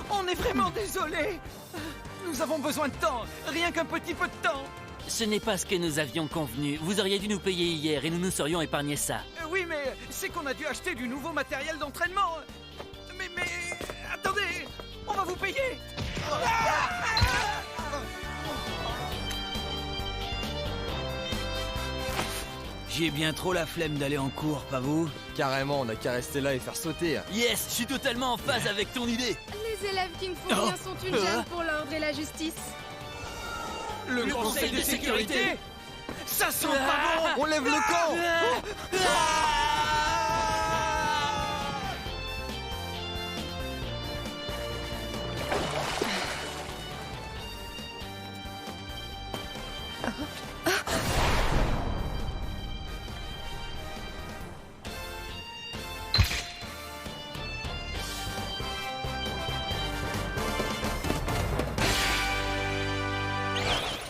On est vraiment désolé. Nous avons besoin de temps, rien qu'un petit peu de temps. Ce n'est pas ce que nous avions convenu. Vous auriez dû nous payer hier et nous nous serions épargné ça. Oui, mais c'est qu'on a dû acheter du nouveau matériel d'entraînement. Mais... Attendez, on va vous payer. J'ai bien trop la flemme d'aller en cours, pas vous? Carrément, on n'a qu'à rester là et faire sauter. Yes, je suis totalement en phase avec ton idée. Les élèves qui ne font rien sont une gêne pour l'ordre et la justice. Le conseil de sécurité? Ça sent pas bon. On lève le camp.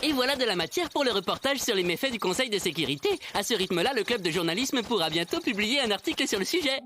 Et voilà de la matière pour le reportage sur les méfaits du Conseil de sécurité. À ce rythme-là, le club de journalisme pourra bientôt publier un article sur le sujet.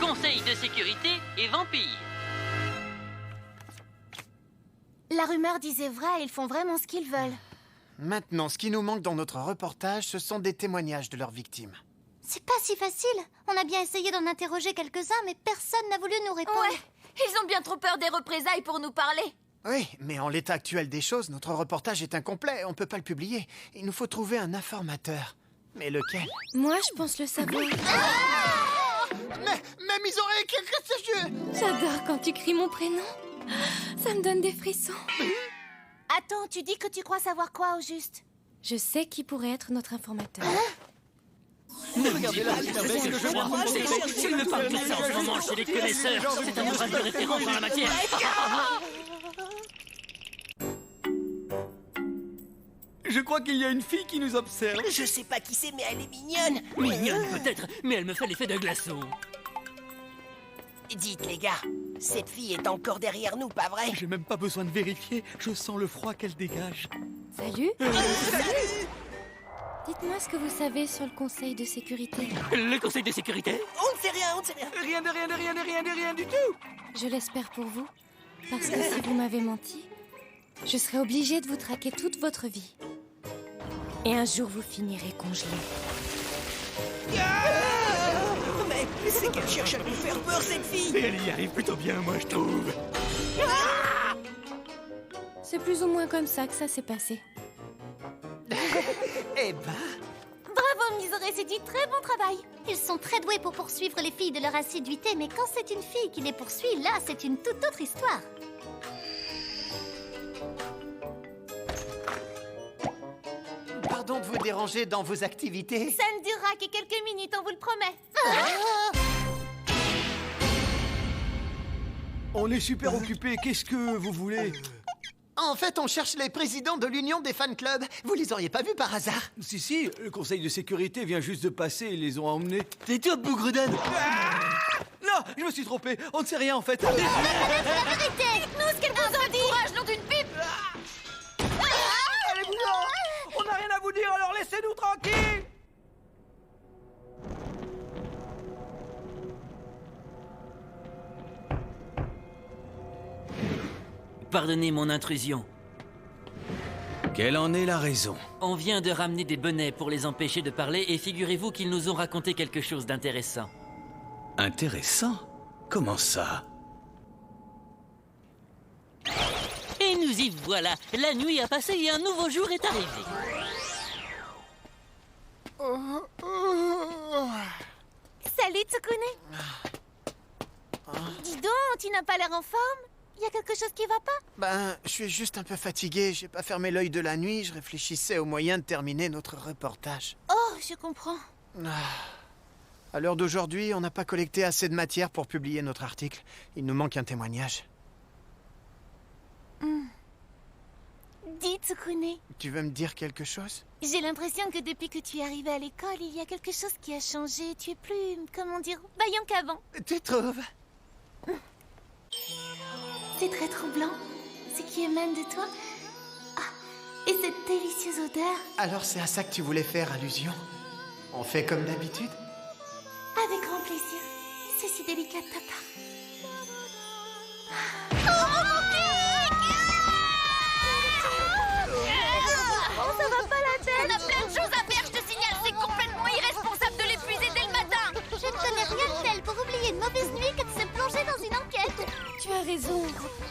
Conseil de sécurité et vampires. La rumeur disait vrai, ils font vraiment ce qu'ils veulent. Maintenant, ce qui nous manque dans notre reportage, ce sont des témoignages de leurs victimes. C'est pas si facile. On a bien essayé d'en interroger quelques-uns, mais personne n'a voulu nous répondre. Ouais, ils ont bien trop peur des représailles pour nous parler. Oui, mais en l'état actuel des choses, notre reportage est incomplet, on peut pas le publier. Il nous faut trouver un informateur. Mais lequel? Moi, je pense le savoir. Mais ils auraient écrit ce jeu! J'adore quand tu cries mon prénom. Ça me donne des frissons. Attends, tu dis que tu crois savoir quoi au juste? Je sais qui pourrait être notre informateur. Ne me dis pas que c'est ce que je vois. S'il ne parle que ça en ce moment chez les connaisseurs, c'est un ouvrage de référence en la matière. Je crois qu'il y a une fille qui nous observe. Je sais pas qui c'est, mais elle est mignonne. Mignonne peut-être, mais elle me fait l'effet de glaçon. Dites, les gars, cette fille est encore derrière nous, pas vrai? J'ai même pas besoin de vérifier, je sens le froid qu'elle dégage. Salut. Dites-moi ce que vous savez sur le Conseil de sécurité. Le Conseil de sécurité? On ne sait rien, on ne sait rien. Rien du tout. Je l'espère pour vous. Parce que si vous m'avez menti, je serai obligée de vous traquer toute votre vie. Et un jour, vous finirez congelé. Mais c'est qu'elle cherche à nous faire peur, cette fille. Et elle y arrive plutôt bien, moi, je trouve. C'est plus ou moins comme ça que ça s'est passé. Eh ben... Bravo, Misoré, c'est du très bon travail. Ils sont très doués pour poursuivre les filles de leur assiduité, mais quand c'est une fille qui les poursuit, là, c'est une toute autre histoire. Pardon de vous déranger dans vos activités. Ça ne durera que quelques minutes, on vous le promet. On est super occupés, qu'est-ce que vous voulez? En fait, on cherche les présidents de l'Union des fan clubs. Vous les auriez pas vus par hasard? Si, le conseil de sécurité vient juste de passer, ils les ont emmenés. Tais-toi, bougre d'âne. Non, Ah, je me suis trompé. On ne sait rien en fait. Nous, ce qu'elle vous a dit. Courage, nom d'une pipe. Allez-vous-en. On n'a rien à vous dire, alors laissez-nous tranquilles. Pardonnez mon intrusion. Quelle en est la raison? On vient de ramener des bonnets pour les empêcher de parler et figurez-vous qu'ils nous ont raconté quelque chose d'intéressant. Intéressant? Comment ça? Et nous y voilà. La nuit a passé et un nouveau jour est arrivé. Salut, Tsukune. Dis donc, tu n'as pas l'air en forme. Il y a quelque chose qui va pas? Ben, je suis juste un peu fatigué. J'ai pas fermé l'œil de la nuit. Je réfléchissais aux moyens de terminer notre reportage. Oh, je comprends. À l'heure d'aujourd'hui, on n'a pas collecté assez de matière pour publier notre article. Il nous manque un témoignage. Dis, Tsukune, Tu veux me dire quelque chose? j'ai l'impression que depuis que tu es arrivé à l'école, il y a quelque chose qui a changé. Tu es plus, comment dire, vaillant qu'avant. Tu trouves? C'est très troublant, ce qui émane de toi. Ah, et cette délicieuse odeur. Alors c'est à ça que tu voulais faire allusion? On fait comme d'habitude? Avec grand plaisir. C'est si délicat de ta part. Oh, ça va pas la tête. On a plein de choses à faire, je te signale. C'est complètement irresponsable de l'épuiser dès le matin. Je ne connais rien de tel pour oublier une mauvaise nuit que de se plonger dans une enquête. Tu as raison.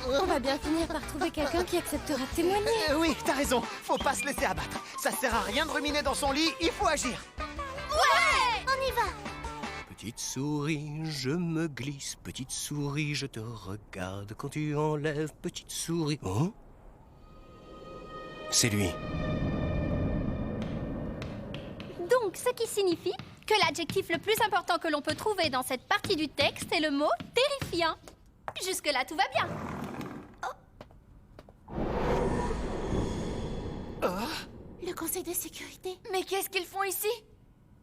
On va bien finir par trouver quelqu'un qui acceptera de témoigner. Oui, t'as raison. Faut pas se laisser abattre. Ça sert à rien de ruminer dans son lit. Il faut agir. Ouais, on y va. Petite souris, je me glisse. Petite souris, je te regarde. Quand tu enlèves, petite souris... Oh? C'est lui. Donc, ce qui signifie que l'adjectif le plus important que l'on peut trouver dans cette partie du texte est le mot terrifiant. Jusque-là, tout va bien. Le conseil de sécurité. Mais qu'est-ce qu'ils font ici?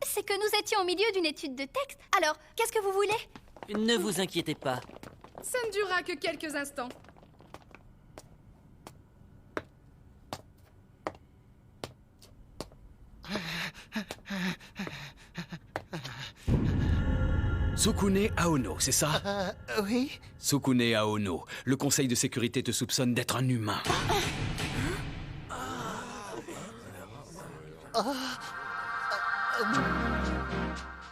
C'est que nous étions au milieu d'une étude de texte. Alors, qu'est-ce que vous voulez? Ne vous inquiétez pas. Ça ne durera que quelques instants. Tsukune Aono, c'est ça? Oui. Tsukune Aono, le conseil de sécurité te soupçonne d'être un humain.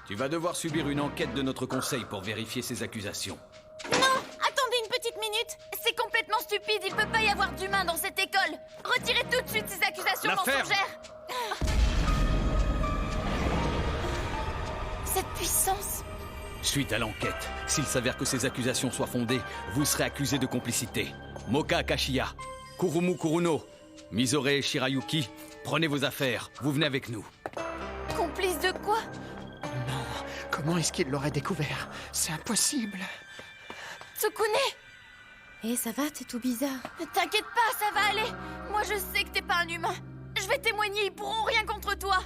Tu vas devoir subir une enquête de notre conseil pour vérifier ces accusations. Attendez une petite minute. C'est complètement stupide. Il peut pas y avoir d'humains dans cette école. Retirez tout de suite ces accusations mensongères. Cette puissance. Suite à l'enquête, s'il s'avère que ces accusations soient fondées, vous serez accusé de complicité. Moka Akashiya, Kurumu Kuruno, Mizore Shirayuki, prenez vos affaires, vous venez avec nous. Complice de quoi? Non, comment est-ce qu'il l'aurait découvert? C'est impossible. Tsukune! Eh, ça va, t'es tout bizarre. Ne t'inquiète pas, ça va aller. Moi, je sais que t'es pas un humain. Je vais témoigner, ils pourront rien contre toi.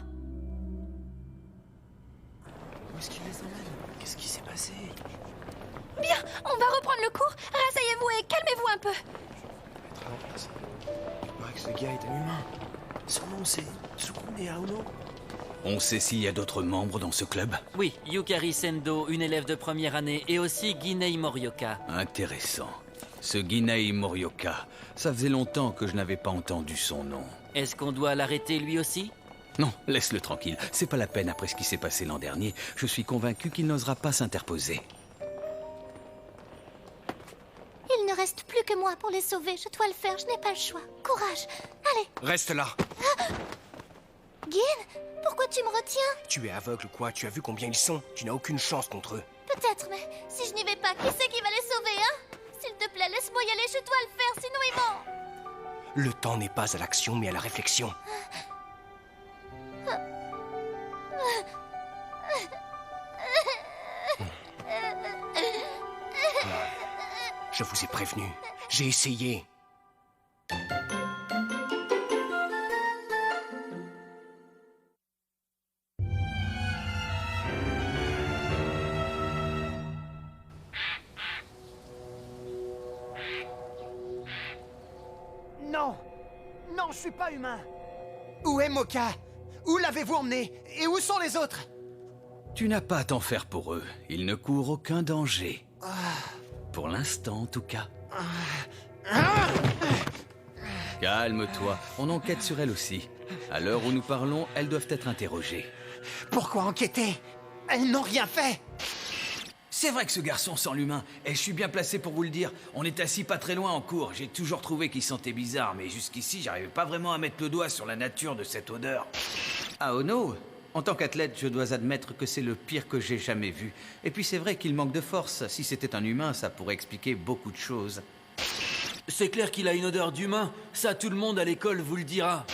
Où est-ce qu'il les emmène? Qu'est-ce qui s'est passé? Bien, on va reprendre le cours. Rasseyez-vous et calmez-vous un peu. Mettre en place. Il paraît que ce gars est un humain. Son nom, c'est Tsukune Aono. On sait s'il y a d'autres membres dans ce club? Oui, Yukari Sendo, une élève de première année, et aussi Ginei Morioka. Intéressant. Ce Ginei Morioka, ça faisait longtemps que je n'avais pas entendu son nom. Est-ce qu'on doit l'arrêter lui aussi? Non, laisse-le tranquille. C'est pas la peine après ce qui s'est passé l'an dernier. Je suis convaincu qu'il n'osera pas s'interposer. Il ne reste plus que moi pour les sauver. Je dois le faire, je n'ai pas le choix. Courage. Allez. Reste là. Gin, pourquoi tu me retiens? Tu es aveugle ou quoi? Tu as vu combien ils sont? Tu n'as aucune chance contre eux. Peut-être, mais si je n'y vais pas, qui c'est qui va les sauver, hein? S'il te plaît, laisse-moi y aller, je dois le faire, sinon ils vont... Le temps n'est pas à l'action, mais à la réflexion. Je vous ai prévenu. J'ai essayé. je suis pas humain. Où est Moka? Où l'avez-vous emmené? Et où sont les autres? Tu n'as pas à t'en faire pour eux. Ils ne courent aucun danger. Pour l'instant, en tout cas. Calme-toi, on enquête sur elles aussi. À l'heure où nous parlons, elles doivent être interrogées. Pourquoi enquêter? Elles n'ont rien fait. C'est vrai que ce garçon sent l'humain, et je suis bien placé pour vous le dire. On est assis pas très loin en cours. J'ai toujours trouvé qu'il sentait bizarre, mais jusqu'ici, j'arrivais pas vraiment à mettre le doigt sur la nature de cette odeur. Ah, Ono, en tant qu'athlète, je dois admettre que c'est le pire que j'ai jamais vu. Et puis c'est vrai qu'il manque de force. Si c'était un humain, ça pourrait expliquer beaucoup de choses. C'est clair qu'il a une odeur d'humain. Ça, tout le monde à l'école vous le dira.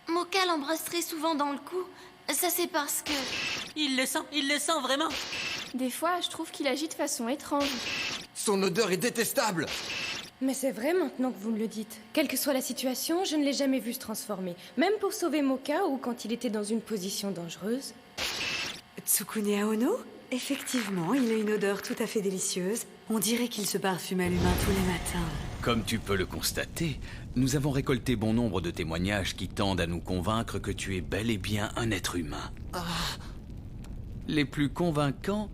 Moka l'embrasse très souvent dans le cou. Ça, c'est parce que... Il le sent vraiment. Des fois, je trouve qu'il agit de façon étrange. Son odeur est détestable. Mais c'est vrai maintenant que vous me le dites. Quelle que soit la situation, je ne l'ai jamais vu se transformer. Même pour sauver Moka ou quand il était dans une position dangereuse. Tsukune Aono? Effectivement, il a une odeur tout à fait délicieuse. On dirait qu'il se parfume à l'humain tous les matins. Comme tu peux le constater, nous avons récolté bon nombre de témoignages qui tendent à nous convaincre que tu es bel et bien un être humain. Les plus convaincants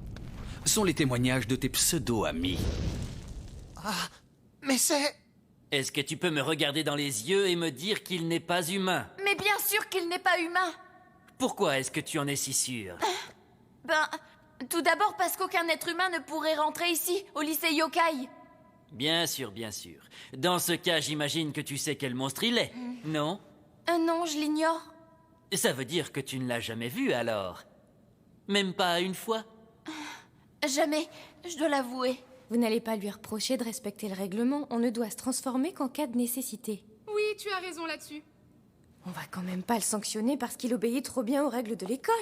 sont les témoignages de tes pseudo-amis. Mais c'est... Est-ce que tu peux me regarder dans les yeux et me dire qu'il n'est pas humain? Mais bien sûr qu'il n'est pas humain. Pourquoi est-ce que tu en es si sûr? Tout d'abord parce qu'aucun être humain ne pourrait rentrer ici, au lycée Yokai. Bien sûr, bien sûr. Dans ce cas, j'imagine que tu sais quel monstre il est, non? Non, je l'ignore. Ça veut dire que tu ne l'as jamais vu, alors? Même pas une fois? Jamais, je dois l'avouer. Vous n'allez pas lui reprocher de respecter le règlement. On ne doit se transformer qu'en cas de nécessité. Oui, tu as raison là-dessus. On va quand même pas le sanctionner parce qu'il obéit trop bien aux règles de l'école.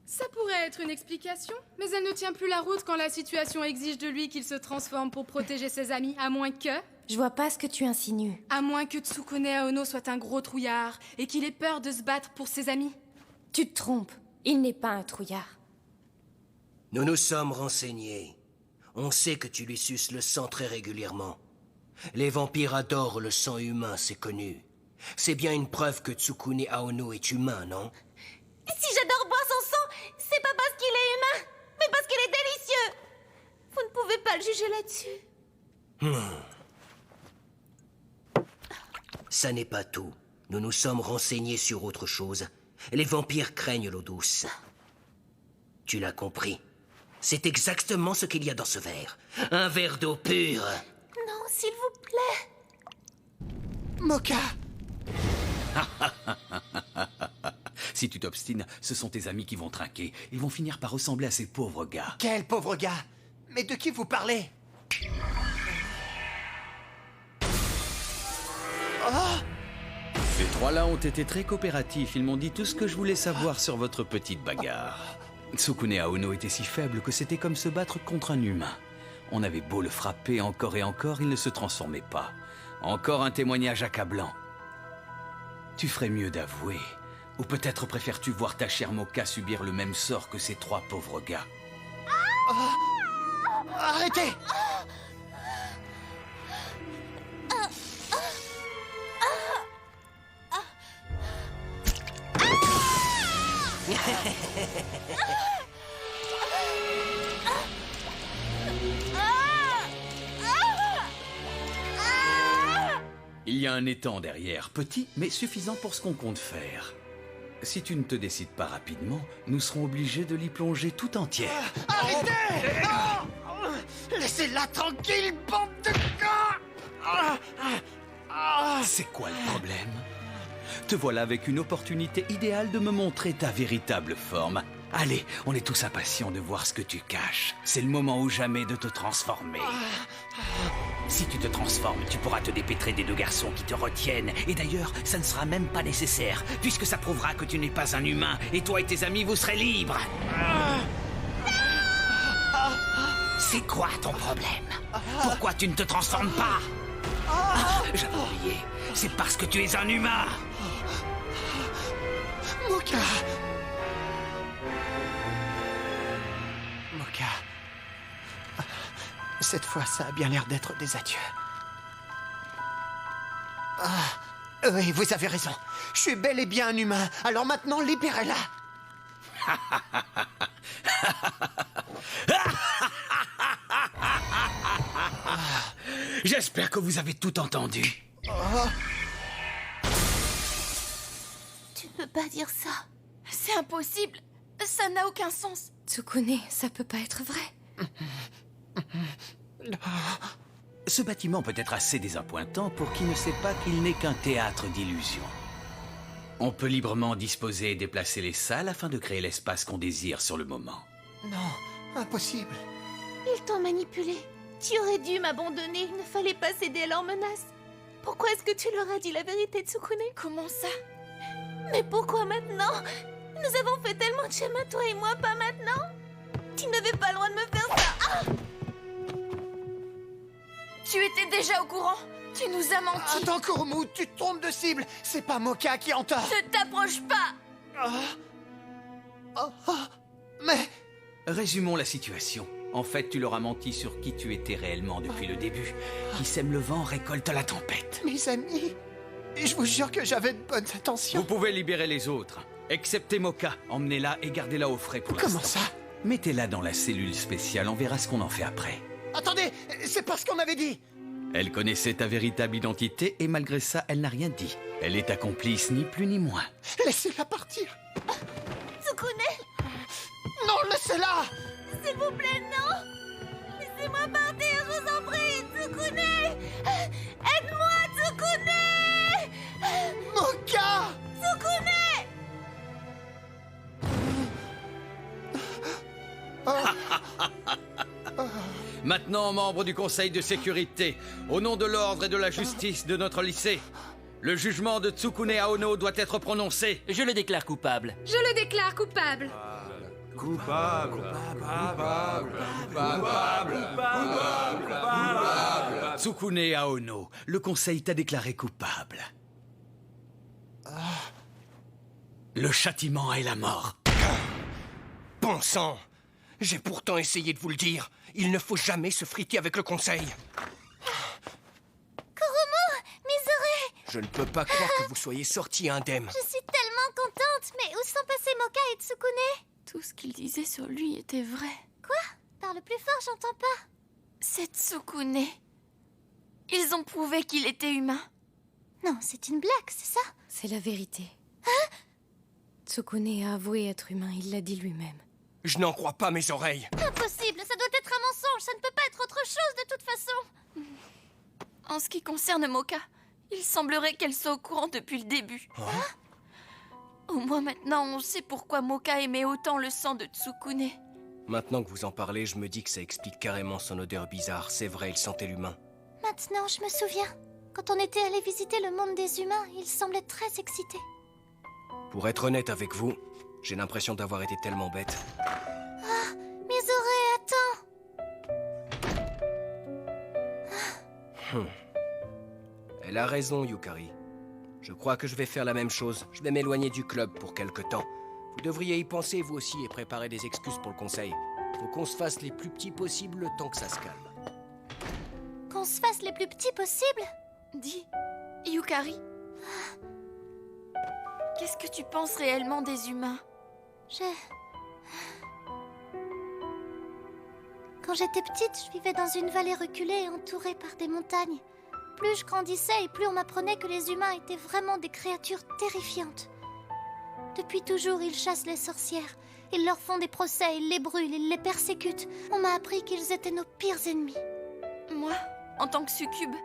Ça pourrait être une explication, mais elle ne tient plus la route quand la situation exige de lui qu'il se transforme pour protéger ses amis, à moins que... Je vois pas ce que tu insinues. À moins que Tsukune Aono soit un gros trouillard et qu'il ait peur de se battre pour ses amis. Tu te trompes. Il n'est pas un trouillard. Nous nous sommes renseignés. On sait que tu lui suces le sang très régulièrement. Les vampires adorent le sang humain, c'est connu. C'est bien une preuve que Tsukune Aono est humain, non? Si j'adore boire son sang, c'est pas parce qu'il est humain, mais parce qu'il est délicieux. Vous ne pouvez pas le juger là-dessus. Ça n'est pas tout. Nous nous sommes renseignés sur autre chose. Les vampires craignent l'eau douce. Tu l'as compris. C'est exactement ce qu'il y a dans ce verre. Un verre d'eau pure. Non, s'il vous plaît. Moka! Si tu t'obstines, ce sont tes amis qui vont trinquer. Ils vont finir par ressembler à ces pauvres gars. Quels pauvres gars? Mais de qui vous parlez? Ces trois-là ont été très coopératifs. Ils m'ont dit tout ce que je voulais savoir sur votre petite bagarre. Tsukune Aono était si faible que c'était comme se battre contre un humain. On avait beau le frapper encore et encore, il ne se transformait pas. Encore un témoignage accablant. Tu ferais mieux d'avouer. Ou peut-être préfères-tu voir ta chère Moka subir le même sort que ces trois pauvres gars? Arrêtez! Il y a un étang derrière, petit, mais suffisant pour ce qu'on compte faire. Si tu ne te décides pas rapidement, nous serons obligés de l'y plonger tout entière. Arrêtez! Laissez-la tranquille, bande de gars! C'est quoi le problème? Te voilà avec une opportunité idéale de me montrer ta véritable forme. Allez, on est tous impatients de voir ce que tu caches. C'est le moment ou jamais de te transformer. Si tu te transformes, tu pourras te dépêtrer des deux garçons qui te retiennent. Et d'ailleurs, ça ne sera même pas nécessaire, puisque ça prouvera que tu n'es pas un humain, et toi et tes amis, vous serez libres. C'est quoi ton problème? Pourquoi tu ne te transformes pas? J'avais oublié. C'est parce que tu es un humain. Moka! Moka... Cette fois, ça a bien l'air d'être des adieux. Oui, vous avez raison. Je suis bel et bien un humain. Alors maintenant, libérez-la. J'espère que vous avez tout entendu. Tu ne peux pas dire ça. C'est impossible. Ça n'a aucun sens. Tsukune, ça peut pas être vrai. Ce bâtiment peut être assez désappointant pour qui ne sait pas qu'il n'est qu'un théâtre d'illusions. On peut librement disposer et déplacer les salles afin de créer l'espace qu'on désire sur le moment. Non, impossible. Ils t'ont manipulé. Tu aurais dû m'abandonner. Il ne fallait pas céder à leurs menaces. Pourquoi est-ce que tu leur as dit la vérité, Tsukune? Comment ça? Mais pourquoi maintenant? Nous avons fait tellement de chemin, toi et moi, pas maintenant? Tu n'avais pas le droit de me faire ça. Ah! Tu étais déjà au courant. Tu nous as menti. Attends, Kurumu, tu te trompes de cible. C'est pas Moka qui en tort. Ne t'approche pas. Mais... Résumons la situation. En fait, tu leur as menti sur qui tu étais réellement depuis le début. Qui sème le vent récolte la tempête. Mes amis, je vous jure que j'avais de bonnes intentions. Vous pouvez libérer les autres, excepté Moka. Emmenez-la et gardez-la au frais pour l'instant. Comment ça? Mettez-la dans la cellule spéciale, on verra ce qu'on en fait après. Attendez, c'est pas ce qu'on avait dit. Elle connaissait ta véritable identité et malgré ça, elle n'a rien dit. Elle est ta complice, ni plus ni moins. Laissez-la partir. Tsukune! Non, laissez-la! S'il vous plaît, non! Laissez-moi partir, je vous en prie, Tsukune! Aide-moi, Tsukune! Moka! Tsukune! Maintenant, membre du Conseil de sécurité, au nom de l'ordre et de la justice de notre lycée, le jugement de Tsukune Aono doit être prononcé. Je le déclare coupable. Je le déclare coupable. Tsukune Aono, le Conseil t'a déclaré coupable. Le châtiment est la mort. Bon sang! J'ai pourtant essayé de vous le dire. Il ne faut jamais se friter avec le Conseil. Kurumu! Misore! Je ne peux pas croire que vous soyez sortis indemne. Je suis tellement contente, mais où sont passés Moka et Tsukune? Tout ce qu'ils disaient sur lui était vrai. Quoi? Parle plus fort, j'entends pas. C'est Tsukune. Ils ont prouvé qu'il était humain. Non, c'est une blague, c'est ça? C'est la vérité. Tsukune a avoué être humain, il l'a dit lui-même. Je n'en crois pas mes oreilles. Impossible, ça doit être un mensonge, ça ne peut pas être autre chose de toute façon. En ce qui concerne Moka, il semblerait qu'elle soit au courant depuis le début. Au moins maintenant, on sait pourquoi Moka aimait autant le sang de Tsukune. Maintenant que vous en parlez, je me dis que ça explique carrément son odeur bizarre. C'est vrai, il sentait l'humain. Maintenant, je me souviens. Quand on était allé visiter le monde des humains, il semblait très excité. Pour être honnête avec vous, j'ai l'impression d'avoir été tellement bête. Ah, Misore, attends. Elle a raison, Yukari. Je crois que je vais faire la même chose. Je vais m'éloigner du club pour quelque temps. Vous devriez y penser, vous aussi, et préparer des excuses pour le conseil. Faut qu'on se fasse les plus petits possibles le temps que ça se calme. Qu'on se fasse les plus petits possibles? Dis, Yukari. Qu'est-ce que tu penses réellement des humains? Quand j'étais petite, je vivais dans une vallée reculée entourée par des montagnes. Plus je grandissais et plus on m'apprenait que les humains étaient vraiment des créatures terrifiantes. Depuis toujours, ils chassent les sorcières. Ils leur font des procès, ils les brûlent, ils les persécutent. On m'a appris qu'ils étaient nos pires ennemis. Moi, en tant que succube,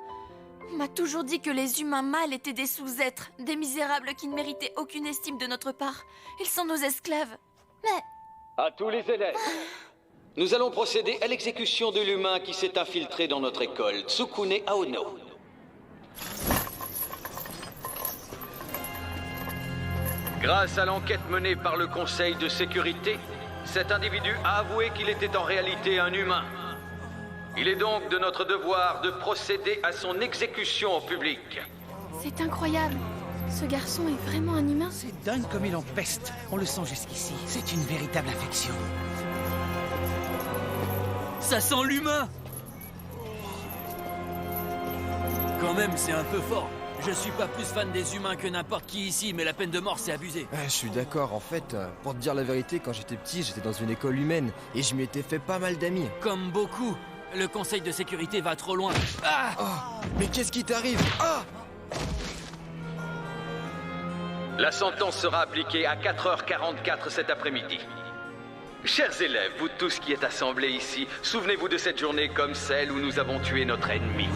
on m'a toujours dit que les humains mâles étaient des sous-êtres, des misérables qui ne méritaient aucune estime de notre part. Ils sont nos esclaves. Mais... À tous les élèves, nous allons procéder à l'exécution de l'humain qui s'est infiltré dans notre école, Tsukune Aono. Grâce à l'enquête menée par le Conseil de sécurité, cet individu a avoué qu'il était en réalité un humain. Il est donc de notre devoir de procéder à son exécution en public. C'est incroyable. Ce garçon est vraiment un humain. C'est dingue comme il en peste. On le sent jusqu'ici. C'est une véritable infection. Ça sent l'humain! Quand même, c'est un peu fort. Je suis pas plus fan des humains que n'importe qui ici, mais la peine de mort, c'est abusé. Je suis d'accord, en fait, pour te dire la vérité, quand j'étais petit, j'étais dans une école humaine et je m'y étais fait pas mal d'amis. Comme beaucoup, le conseil de sécurité va trop loin. Ah Oh, mais qu'est-ce qui t'arrive? Ah! La sentence sera appliquée à 4h44 cet après-midi. Chers élèves, vous tous qui êtes assemblés ici, souvenez-vous de cette journée comme celle où nous avons tué notre ennemi.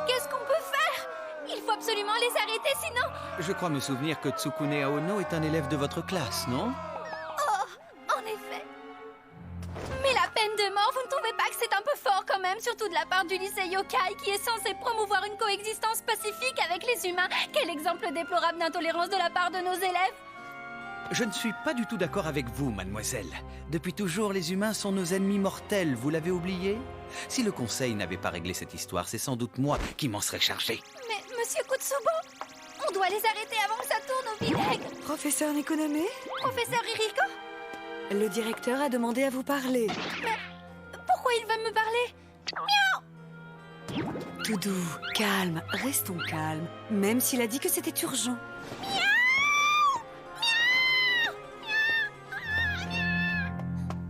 Qu'est-ce qu'on peut faire? Il faut absolument les arrêter, sinon... Je crois me souvenir que Tsukune Aono est un élève de votre classe, non? Oh, en effet. Mais la peine de mort, vous ne trouvez pas que c'est un peu fort quand même, surtout de la part du lycée Yokai qui est censé promouvoir une coexistence pacifique avec les humains? Quel exemple déplorable d'intolérance de la part de nos élèves! Je ne suis pas du tout d'accord avec vous, mademoiselle. Depuis toujours, les humains sont nos ennemis mortels, vous l'avez oublié? Si le conseil n'avait pas réglé cette histoire, c'est sans doute moi qui m'en serais chargé. Mais, monsieur Kutsubo, on doit les arrêter avant que ça tourne au vinaigre! Professeur Nikoname? Professeur Ririko? Le directeur a demandé à vous parler. Mais pourquoi il va me parler? Miaou! Tout doux, calme, restons calmes. Même s'il a dit que c'était urgent.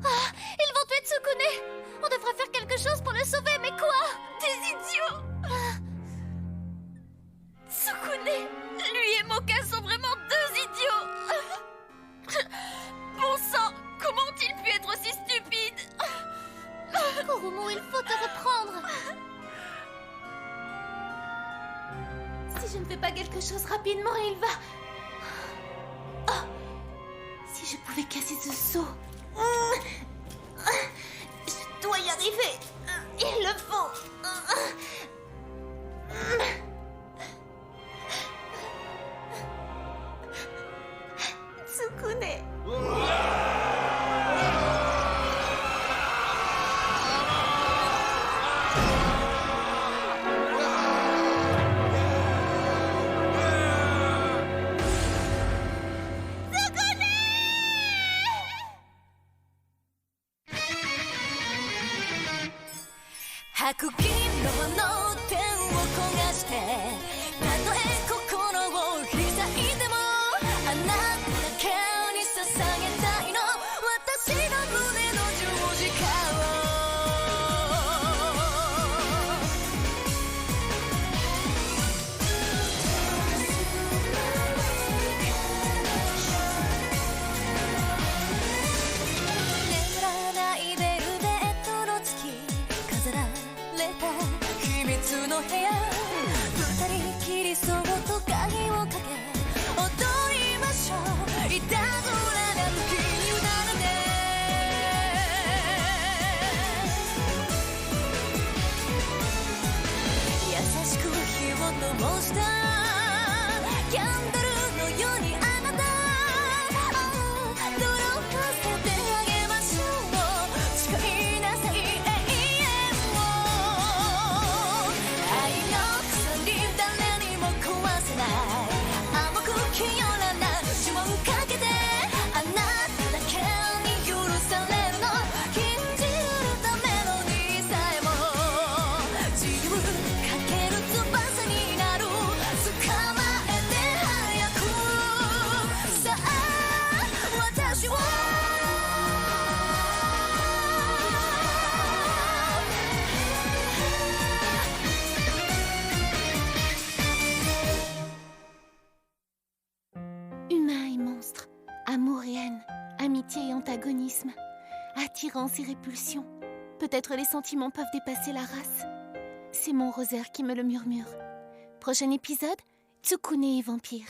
Ah, ils vont tuer Tsukune! On devrait faire quelque chose pour le sauver, mais quoi? Des idiots! Tsukune, lui et Moka sont vraiment deux idiots! Bon sang, comment ont-ils pu être aussi stupides? Kurumu, il faut te reprendre! Si je ne fais pas quelque chose rapidement, il va... Oh! Si je pouvais casser ce seau... Je dois y arriver! Il le faut! Tsukune...白銀色の手を焦がしてたとえ心を開いてもあなただけに捧げたいの私の胸の十字架を眠らないベルベットの月飾られた秘密の部屋二人きりそっと鍵をかけ踊りましょういたずらな時に委ねて優しく火を灯したキャンドルのようにあなた泥かせてあげましょう誓いなさい永遠を愛の鎖誰にも壊せない甘く清らな呪文かけてあなただけに許されるの禁じるためのにさえも自由かける翼になる捕まえて早くさあ私をHumains et monstres, amour et haine, amitié et antagonisme, attirance et répulsion. Peut-être les sentiments peuvent dépasser la race. C'est mon rosaire qui me le murmure. Prochain épisode, Tsukune et vampire.